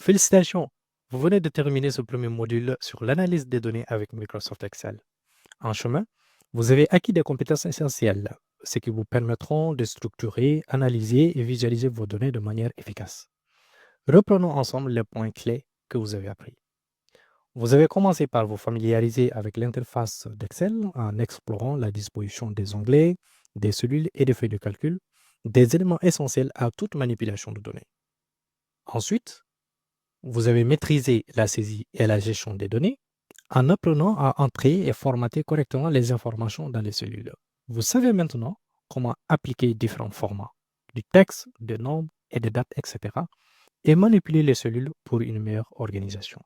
Félicitations! Vous venez de terminer ce premier module sur l'analyse des données avec Microsoft Excel. En chemin, vous avez acquis des compétences essentielles, ce qui vous permettront de structurer, analyser et visualiser vos données de manière efficace. Reprenons ensemble les points clés que vous avez appris. Vous avez commencé par vous familiariser avec l'interface d'Excel en explorant la disposition des onglets, des cellules et des feuilles de calcul, des éléments essentiels à toute manipulation de données. Ensuite, vous avez maîtrisé la saisie et la gestion des données en apprenant à entrer et formater correctement les informations dans les cellules. Vous savez maintenant comment appliquer différents formats, du texte, des nombres et des dates, etc. et manipuler les cellules pour une meilleure organisation.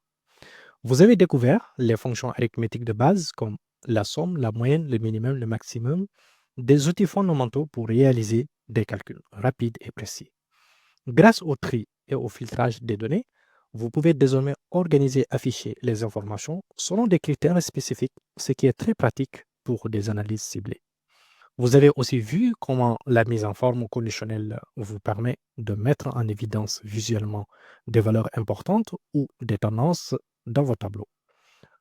Vous avez découvert les fonctions arithmétiques de base comme la somme, la moyenne, le minimum, le maximum, des outils fondamentaux pour réaliser des calculs rapides et précis. Grâce au tri et au filtrage des données, vous pouvez désormais organiser et afficher les informations selon des critères spécifiques, ce qui est très pratique pour des analyses ciblées. Vous avez aussi vu comment la mise en forme conditionnelle vous permet de mettre en évidence visuellement des valeurs importantes ou des tendances dans vos tableaux,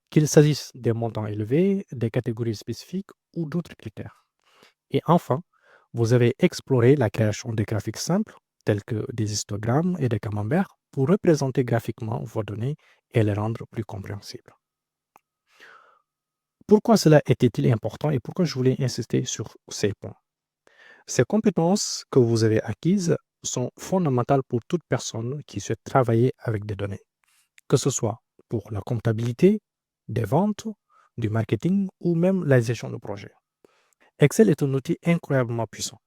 qu'il s'agisse des montants élevés, des catégories spécifiques ou d'autres critères. Et enfin, vous avez exploré la création de graphiques simples tels que des histogrammes et des camemberts pour représenter graphiquement vos données et les rendre plus compréhensibles. Pourquoi cela était-il important et pourquoi je voulais insister sur ces points? Ces compétences que vous avez acquises sont fondamentales pour toute personne qui souhaite travailler avec des données, que ce soit pour la comptabilité, des ventes, du marketing ou même la gestion de projet. Excel est un outil incroyablement puissant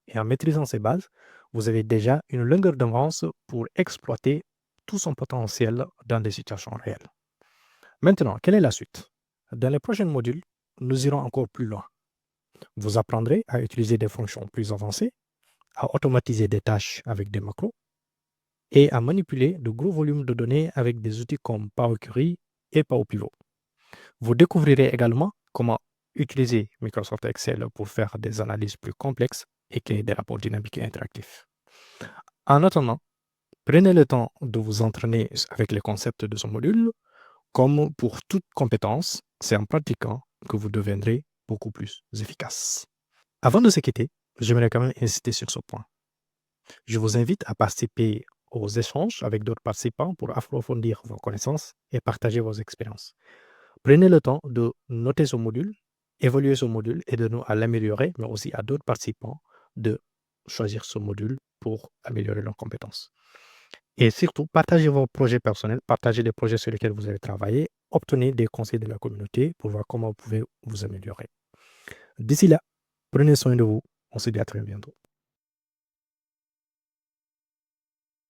et en maîtrisant ses bases, vous avez déjà une longueur d'avance pour exploiter tout son potentiel dans des situations réelles. Maintenant, quelle est la suite? Dans les prochains modules, nous irons encore plus loin. Vous apprendrez à utiliser des fonctions plus avancées, à automatiser des tâches avec des macros et à manipuler de gros volumes de données avec des outils comme Power Query et Power Pivot. Vous découvrirez également comment utiliser Microsoft Excel pour faire des analyses plus complexes et créer des rapports dynamiques et interactifs. En attendant, prenez le temps de vous entraîner avec les concepts de ce module. Comme pour toute compétence, c'est en pratiquant que vous deviendrez beaucoup plus efficace. Avant de se quitter, j'aimerais quand même insister sur ce point. Je vous invite à participer aux échanges avec d'autres participants pour approfondir vos connaissances et partager vos expériences. Prenez le temps de noter ce module, évaluer ce module et de nous à l'améliorer, mais aussi à d'autres participants de choisir ce module pour améliorer leurs compétences. Et surtout, partagez vos projets personnels, partagez les projets sur lesquels vous avez travaillé, obtenez des conseils de la communauté pour voir comment vous pouvez vous améliorer. D'ici là, prenez soin de vous. On se dit à très bientôt.